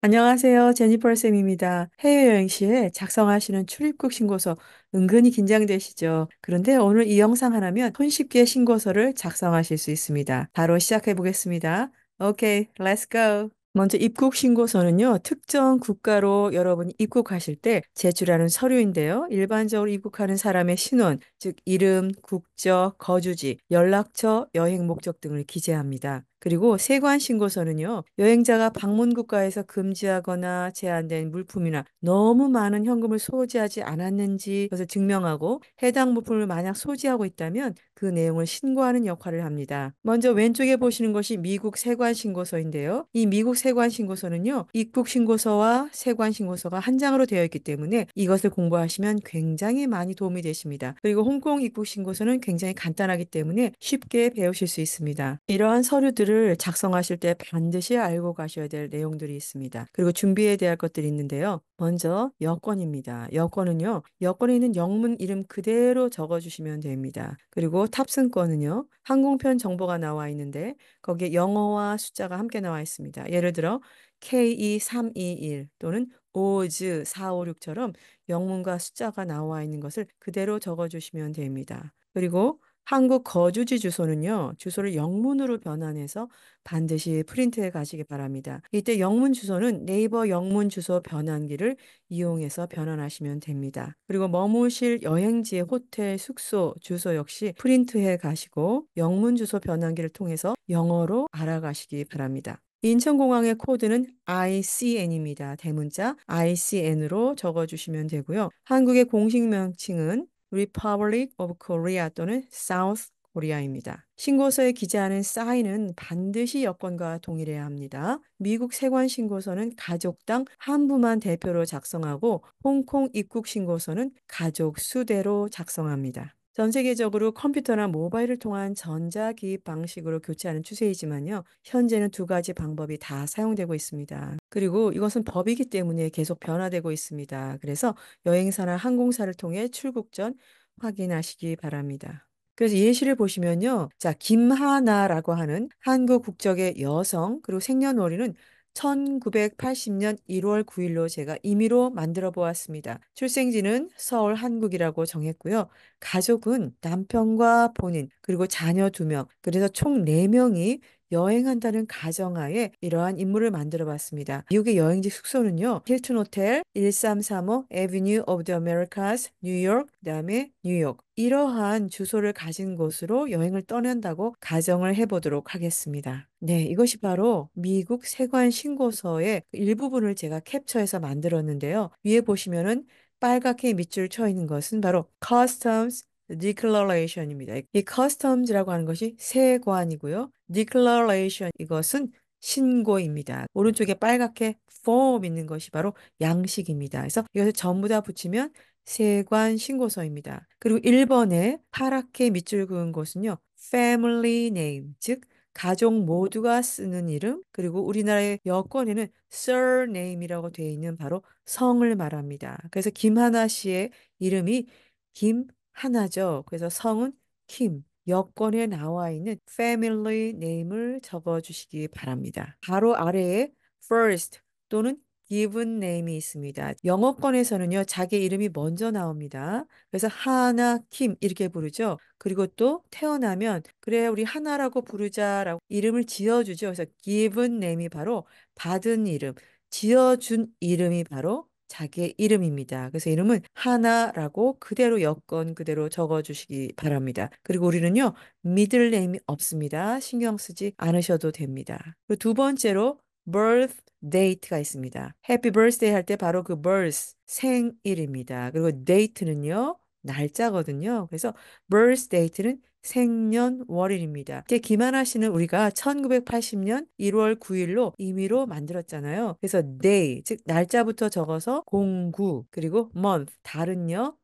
안녕하세요. 제니퍼 쌤입니다. 해외여행 시에 작성하시는 출입국 신고서 은근히 긴장되시죠? 그런데 오늘 이 영상 하나면 손쉽게 신고서를 작성하실 수 있습니다. 바로 시작해 보겠습니다. 오케이, let's go. 먼저 입국 신고서는요, 특정 국가로 여러분이 입국하실 때 제출하는 서류인데요. 일반적으로 입국하는 사람의 신원, 즉 이름, 국적, 거주지, 연락처, 여행 목적 등을 기재합니다. 그리고 세관 신고서는요, 여행자가 방문 국가에서 금지하거나 제한된 물품이나 너무 많은 현금을 소지하지 않았는지 그것을 증명하고 해당 물품을 만약 소지하고 있다면 그 내용을 신고하는 역할을 합니다. 먼저 왼쪽에 보시는 것이 미국 세관 신고서인데요. 이 미국 세관 신고서는요, 입국 신고서와 세관 신고서가 한 장으로 되어 있기 때문에 이것을 공부하시면 굉장히 많이 도움이 되십니다. 그리고 홍콩 입국 신고서는 굉장히 간단하기 때문에 쉽게 배우실 수 있습니다. 이러한 서류들을 작성하실 때 반드시 알고 가셔야 될 내용들이 있습니다. 그리고 준비해야 될 것들이 있는데요. 먼저 여권입니다. 여권은요, 여권에 있는 영문 이름 그대로 적어주시면 됩니다. 그리고 탑승권은요, 항공편 정보가 나와 있는데 거기에 영어와 숫자가 함께 나와 있습니다. 예를 들어 KE321 또는 오즈 456처럼 영문과 숫자가 나와 있는 것을 그대로 적어주시면 됩니다. 그리고 한국 거주지 주소는요, 주소를 영문으로 변환해서 반드시 프린트해 가시기 바랍니다. 이때 영문 주소는 네이버 영문 주소 변환기를 이용해서 변환하시면 됩니다. 그리고 머무실 여행지의 호텔, 숙소, 주소 역시 프린트해 가시고 영문 주소 변환기를 통해서 영어로 알아가시기 바랍니다. 인천공항의 코드는 ICN입니다. 대문자 ICN으로 적어주시면 되고요. 한국의 공식 명칭은 Republic of Korea 또는 South Korea입니다. 신고서에 기재하는 사인은 반드시 여권과 동일해야 합니다. 미국 세관 신고서는 가족당 한 부만 대표로 작성하고 홍콩 입국 신고서는 가족 수대로 작성합니다. 전 세계적으로 컴퓨터나 모바일을 통한 전자기입 방식으로 교체하는 추세이지만요. 현재는 두 가지 방법이 다 사용되고 있습니다. 그리고 이것은 법이기 때문에 계속 변화되고 있습니다. 그래서 여행사나 항공사를 통해 출국 전 확인하시기 바랍니다. 그래서 예시를 보시면요. 자, 김하나라고 하는 한국 국적의 여성, 그리고 생년월일은 1980년 1월 9일로 제가 임의로 만들어 보았습니다. 출생지는 서울 한국이라고 정했고요. 가족은 남편과 본인, 그리고 자녀 2명, 그래서 총 4명이 여행한다는 가정하에 이러한 인물을 만들어 봤습니다. 미국의 여행지 숙소는요. 힐튼 호텔 1335 에비뉴 오브 더 아메리카스 뉴욕, 그다음에 뉴욕. 이러한 주소를 가진 곳으로 여행을 떠난다고 가정을 해보도록 하겠습니다. 네, 이것이 바로 미국 세관 신고서의 일부분을 제가 캡처해서 만들었는데요. 위에 보시면은 빨갛게 밑줄 쳐 있는 것은 바로 Customs Declaration입니다. 이 Customs라고 하는 것이 세관이고요. Declaration 이것은 신고입니다. 오른쪽에 빨갛게 form 있는 것이 바로 양식입니다. 그래서 이것을 전부 다 붙이면 세관 신고서입니다. 그리고 1번에 파랗게 밑줄 그은 곳은요. Family name, 즉 가족 모두가 쓰는 이름, 그리고 우리나라의 여권에는 surname이라고 되어 있는 바로 성을 말합니다. 그래서 김하나 씨의 이름이 김하나죠. 그래서 성은 김. 여권에 나와 있는 family name을 적어 주시기 바랍니다. 바로 아래에 first 또는 given name이 있습니다. 영어권에서는요, 자기 이름이 먼저 나옵니다. 그래서 하나, 김 이렇게 부르죠. 그리고 또 태어나면 그래 우리 하나라고 부르자라고 이름을 지어주죠. 그래서 given name이 바로 받은 이름, 지어준 이름이 바로 자기의 이름입니다. 그래서 이름은 하나라고 그대로 여권 그대로 적어주시기 바랍니다. 그리고 우리는요, middle name이 없습니다. 신경 쓰지 않으셔도 됩니다. 그리고 두 번째로 birth date가 있습니다. happy birthday 할 때 바로 그 birth 생일입니다. 그리고 date는요, 날짜거든요. 그래서 birth date는 생년월일입니다. 이제 김하나 씨는 우리가 1980년 1월 9일로 임의로 만들었잖아요. 그래서 day, 즉 날짜부터 적어서 09, 그리고 month, 달은요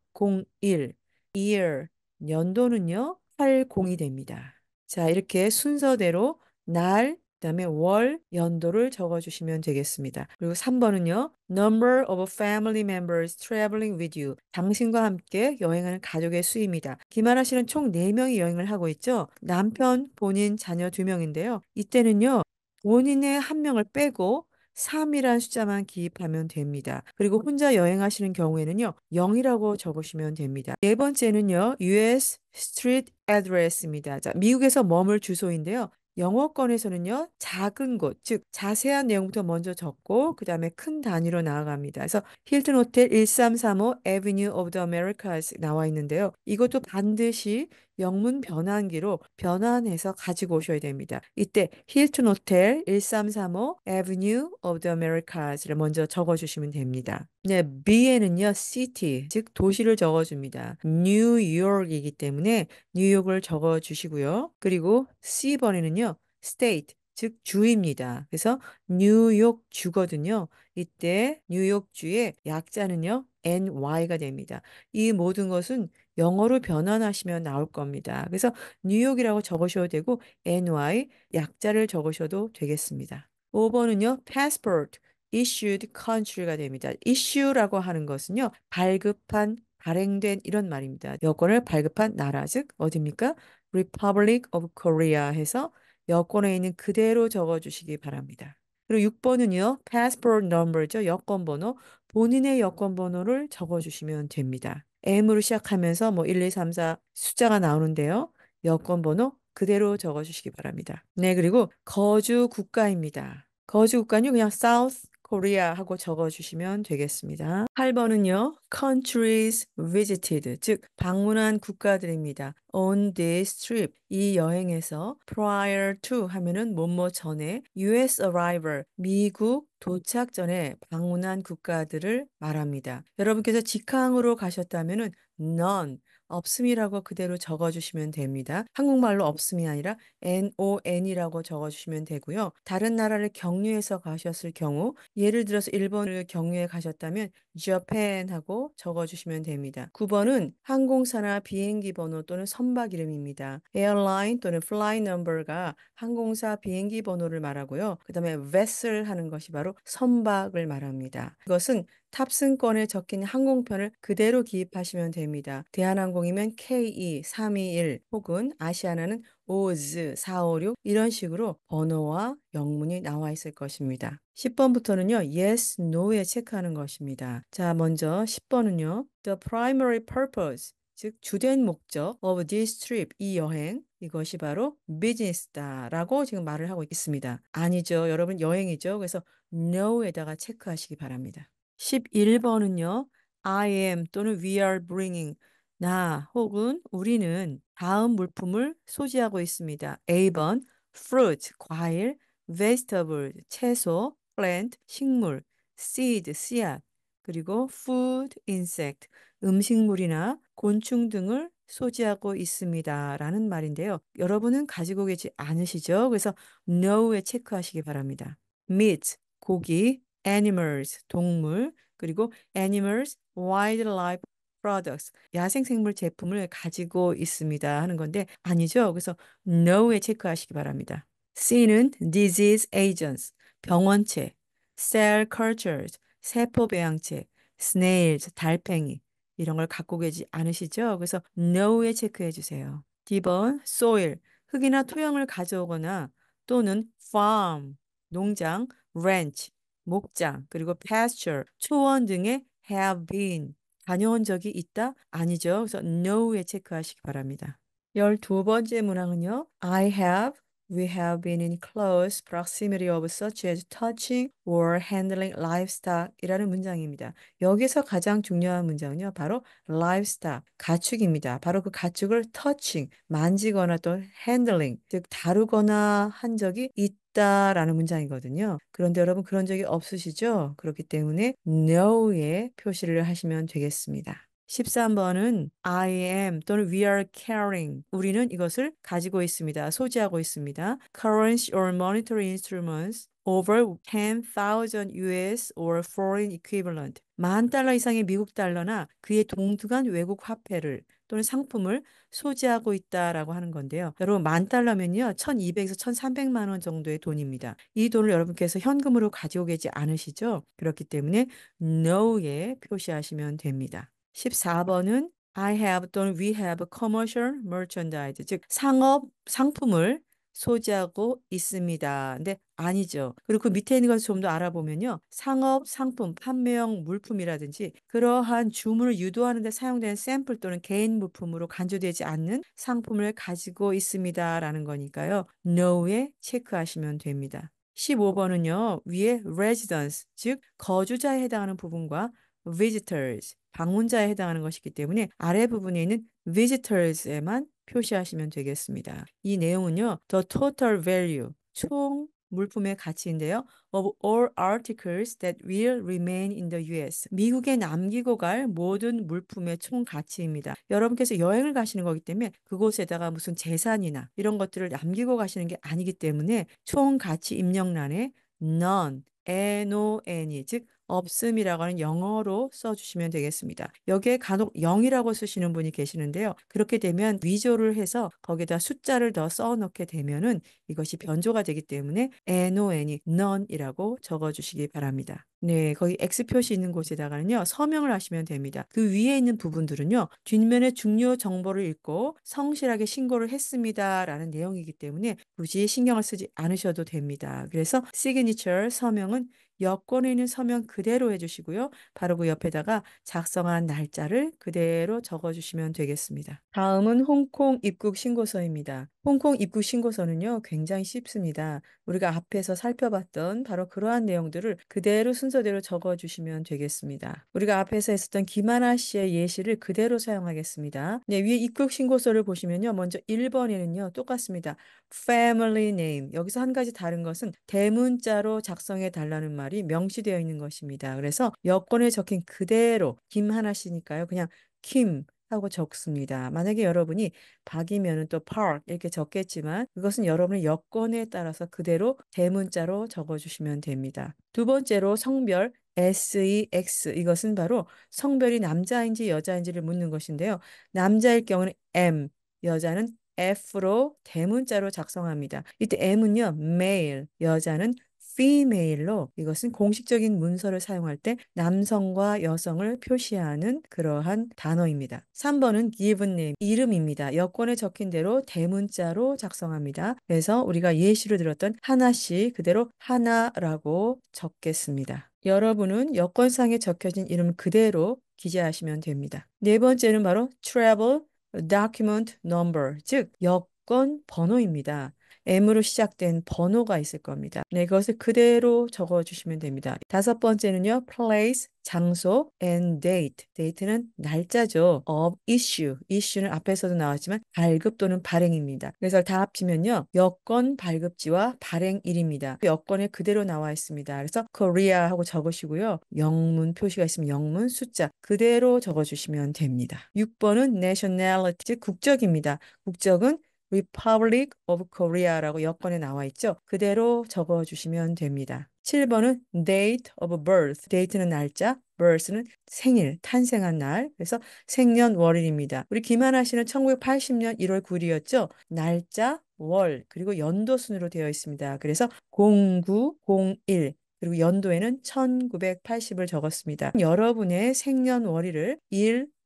01, year, 연도는요 80이 됩니다. 자, 이렇게 순서대로 날, 그다음에 월, 연도를 적어주시면 되겠습니다. 그리고 3번은요. Number of family members traveling with you. 당신과 함께 여행하는 가족의 수입니다. 김하나 씨는 총 4명이 여행을 하고 있죠. 남편, 본인, 자녀 2명인데요. 이때는요. 본인의 한 명을 빼고 3이란 숫자만 기입하면 됩니다. 그리고 혼자 여행하시는 경우에는요, 0이라고 적으시면 됩니다. 네 번째는요, US Street Address입니다. 자, 미국에서 머물 주소인데요. 영어권에서는요, 작은 곳, 즉, 자세한 내용부터 먼저 적고, 그 다음에 큰 단위로 나아갑니다. 그래서 힐튼 호텔 1335 Avenue of the Americas 나와 있는데요. 이것도 반드시 영문 변환기로 변환해서 가지고 오셔야 됩니다. 이때 힐튼 호텔 1335 Avenue of the Americas를 먼저 적어주시면 됩니다. 네, B에는요, city, 즉 도시를 적어줍니다. 뉴욕이기 때문에 뉴욕을 적어주시고요. 그리고 C번에는요, state, 즉 주입니다. 그래서 뉴욕 주거든요. 이때 뉴욕주의 약자는요, NY가 됩니다. 이 모든 것은 영어로 변환하시면 나올 겁니다. 그래서 뉴욕이라고 적으셔도 되고 NY 약자를 적으셔도 되겠습니다. 5번은요. passport issued country가 됩니다. issue라고 하는 것은요. 발급한 발행된 이런 말입니다. 여권을 발급한 나라 즉 어디입니까? Republic of Korea 해서 여권에 있는 그대로 적어주시기 바랍니다. 그리고 6번은요. passport number죠. 여권 번호. 본인의 여권 번호를 적어주시면 됩니다. M으로 시작하면서 뭐 1, 2, 3, 4 숫자가 나오는데요. 여권 번호 그대로 적어주시기 바랍니다. 네, 그리고 거주 국가입니다. 거주 국가는 그냥 South Korea 하고 적어주시면 되겠습니다. 8번은요. countries visited, 즉 방문한 국가들입니다. on this trip, 이 여행에서 prior to 하면은 뭐뭐 전에 US arrival, 미국 도착 전에 방문한 국가들을 말합니다. 여러분께서 직항으로 가셨다면은 none, 없음이라고 그대로 적어주시면 됩니다. 한국말로 없음이 아니라 NON이라고 적어주시면 되고요. 다른 나라를 경유해서 가셨을 경우, 예를 들어서 일본을 경유해 가셨다면 Japan 하고 적어주시면 됩니다. 9번은 항공사나 비행기 번호 또는 선박 이름입니다. airline 또는 flight number가 항공사 비행기 번호를 말하고요. 그 다음에 vessel 하는 것이 바로 선박을 말합니다. 이것은 탑승권에 적힌 항공편을 그대로 기입하시면 됩니다. 대한항공이면 KE321 혹은 아시아나는 OZ 456 이런 식으로 번호와 영문이 나와 있을 것입니다. 10번부터는요. yes, no에 체크하는 것입니다. 자, 먼저 10번은요. The primary purpose, 즉 주된 목적 of this trip, 이 여행, 이것이 바로 비즈니스다라고 지금 말을 하고 있습니다. 아니죠. 여러분 여행이죠. 그래서 no에다가 체크하시기 바랍니다. 11번은요. I am 또는 we are bringing, 나 혹은 우리는 다음 물품을 소지하고 있습니다. A번 fruit, 과일, vegetable, 채소, plant, 식물, seed, 씨앗, 그리고 food, insect, 음식물이나 곤충 등을 소지하고 있습니다. 라는 말인데요. 여러분은 가지고 계지 않으시죠? 그래서 no에 체크하시기 바랍니다. meat, 고기, animals, 동물, 그리고 animals, wildlife products, 야생생물 제품을 가지고 있습니다 하는 건데 아니죠. 그래서 no에 체크하시기 바랍니다. C는 disease agents, 병원체, cell cultures, 세포배양체, snails, 달팽이 이런 걸 갖고 계지 않으시죠? 그래서 no에 체크해 주세요. D번 soil, 흙이나 토양을 가져오거나 또는 farm, 농장, ranch, 목장, 그리고 pasture, 초원 등에 have been, 다녀온 적이 있다? 아니죠. 그래서 no에 체크하시기 바랍니다. 12번째 문항은요. I have, we have been in close proximity of such as touching or handling livestock 이라는 문장입니다. 여기서 가장 중요한 문장은요. 바로 livestock, 가축입니다. 바로 그 가축을 touching, 만지거나 또 handling, 즉 다루거나 한 적이 있다라는 문장이거든요. 그런데 여러분 그런 적이 없으시죠? 그렇기 때문에 no에 표시를 하시면 되겠습니다. 13번은 I am 또는 we are carrying. 우리는 이것을 가지고 있습니다. 소지하고 있습니다. Currency or monetary instruments over 10,000 US or foreign equivalent. 10,000달러 이상의 미국 달러나 그에 동등한 외국 화폐를 또는 상품을 소지하고 있다라고 하는 건데요. 여러분 10,000달러면요. 1,200에서 1,300만 원 정도의 돈입니다. 이 돈을 여러분께서 현금으로 가지고 계지 않으시죠? 그렇기 때문에 no에 표시하시면 됩니다. 14번은 I have 또는 we have commercial merchandise, 즉 상업 상품을 소지하고 있습니다. 근데 아니죠. 그리고 그 밑에 있는 것을 좀 더 알아보면요. 상업, 상품, 판매용 물품이라든지 그러한 주문을 유도하는 데 사용된 샘플 또는 개인 물품으로 간주되지 않는 상품을 가지고 있습니다라는 거니까요. no에 체크하시면 됩니다. 15번은요. 위에 residence, 즉 거주자에 해당하는 부분과 visitors, 방문자에 해당하는 것이기 때문에 아래 부분에 있는 visitors에만 표시하시면 되겠습니다. 이 내용은요, the total value, 총 물품의 가치인데요. of all articles that will remain in the US. 미국에 남기고 갈 모든 물품의 총 가치입니다. 여러분께서 여행을 가시는 거기 때문에 그곳에다가 무슨 재산이나 이런 것들을 남기고 가시는 게 아니기 때문에 총 가치 입력란에 none, N-O-N이, 즉 없음이라고 하는 영어로 써주시면 되겠습니다. 여기에 간혹 0이라고 쓰시는 분이 계시는데요. 그렇게 되면 위조를 해서 거기다 숫자를 더 써넣게 되면은 이것이 변조가 되기 때문에 NON이 none이라고 적어주시기 바랍니다. 네, 거기 X 표시 있는 곳에다가는요, 서명을 하시면 됩니다. 그 위에 있는 부분들은요, 뒷면에 중요 정보를 읽고 성실하게 신고를 했습니다라는 내용이기 때문에 굳이 신경을 쓰지 않으셔도 됩니다. 그래서 시그니처 서명은 여권에 있는 서명 그대로 해주시고요. 바로 그 옆에다가 작성한 날짜를 그대로 적어주시면 되겠습니다. 다음은 홍콩 입국 신고서입니다. 홍콩 입국 신고서는요, 굉장히 쉽습니다. 우리가 앞에서 살펴봤던 바로 그러한 내용들을 그대로 순서대로 적어주시면 되겠습니다. 우리가 앞에서 했었던 김하나 씨의 예시를 그대로 사용하겠습니다. 네, 위에 입국 신고서를 보시면요, 먼저 1번에는요, 똑같습니다. Family name. 여기서 한 가지 다른 것은 대문자로 작성해 달라는 말이 명시되어 있는 것입니다. 그래서 여권에 적힌 그대로 김하나 씨니까요. 그냥 킴 하고 적습니다. 만약에 여러분이 박이면은 또 park 이렇게 적겠지만 그것은 여러분의 여건에 따라서 그대로 대문자로 적어주시면 됩니다. 두 번째로 성별 SEX, 이것은 바로 성별이 남자인지 여자인지를 묻는 것인데요. 남자일 경우는 M, 여자는 F로 대문자로 작성합니다. 이때 M은요, male, 여자는 female로, 이것은 공식적인 문서를 사용할 때 남성과 여성을 표시하는 그러한 단어입니다. 3번은 given name, 이름입니다. 여권에 적힌 대로 대문자로 작성합니다. 그래서 우리가 예시로 들었던 하나씨 그대로 하나라고 적겠습니다. 여러분은 여권상에 적혀진 이름 그대로 기재하시면 됩니다. 네 번째는 바로 travel document number, 즉 여권 번호입니다. M으로 시작된 번호가 있을 겁니다. 네, 그것을 그대로 적어주시면 됩니다. 다섯 번째는요, place, 장소, and date. date는 날짜죠. of issue. issue는 앞에서도 나왔지만 발급 또는 발행입니다. 그래서 다 합치면요, 여권 발급지와 발행일입니다. 여권에 그대로 나와 있습니다. 그래서 Korea 하고 적으시고요. 영문 표시가 있으면 영문, 숫자 그대로 적어주시면 됩니다. 6번은 nationality, 즉 국적입니다. 국적은 Republic of Korea라고 여권에 나와 있죠. 그대로 적어주시면 됩니다. 7번은 date of birth. date는 날짜, birth는 생일, 탄생한 날. 그래서 생년월일입니다. 우리 김하나 씨는 1980년 1월 9일이었죠. 날짜, 월, 그리고 연도 순으로 되어 있습니다. 그래서 0901. 그리고 연도에는 1980을 적었습니다. 여러분의 생년월일을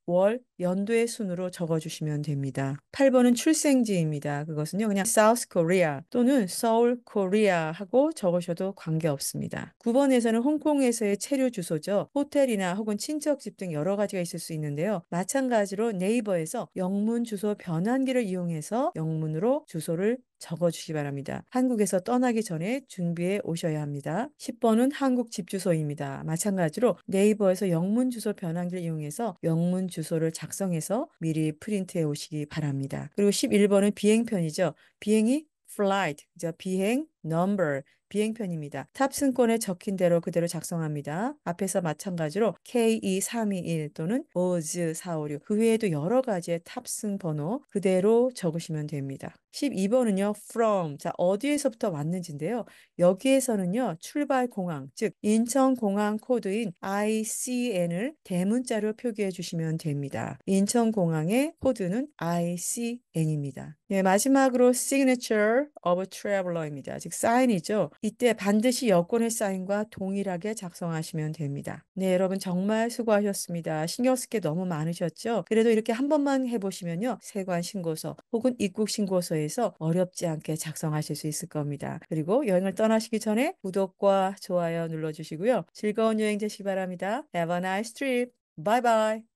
월, 연도의 순으로 적어주시면 됩니다. 8번은 출생지입니다. 그것은요, 그냥 South Korea 또는 Seoul, Korea 하고 적으셔도 관계없습니다. 9번에서는 홍콩에서의 체류 주소죠. 호텔이나 혹은 친척집 등 여러 가지가 있을 수 있는데요. 마찬가지로 네이버에서 영문 주소 변환기를 이용해서 영문으로 주소를 적어주시기 바랍니다. 한국에서 떠나기 전에 준비해 오셔야 합니다. 10번은 한국 집 주소입니다. 마찬가지로 네이버에서 영문 주소 변환기를 이용해서 영문 주소를 작성해서 미리 프린트해 오시기 바랍니다. 그리고 11번은 비행편이죠. 비행이 flight, 그죠? 비행 number, 비행편입니다. 탑승권에 적힌 대로 그대로 작성합니다. 앞에서 마찬가지로 K2321 또는 OZ456, 그 외에도 여러 가지의 탑승 번호 그대로 적으시면 됩니다. 12번은요, from. 자, 어디에서부터 왔는지인데요. 여기에서는요, 출발 공항, 즉 인천공항 코드인 ICN을 대문자로 표기해 주시면 됩니다. 인천공항의 코드는 ICN입니다. 네, 마지막으로 signature of traveler입니다. 즉 사인이죠. 이때 반드시 여권의 사인과 동일하게 작성하시면 됩니다. 네, 여러분 정말 수고하셨습니다. 신경 쓸 게 너무 많으셨죠? 그래도 이렇게 한 번만 해보시면요. 세관 신고서 혹은 입국 신고서에서 어렵지 않게 작성하실 수 있을 겁니다. 그리고 여행을 떠나시기 전에 구독과 좋아요 눌러주시고요. 즐거운 여행 되시기 바랍니다. Have a nice trip. Bye bye.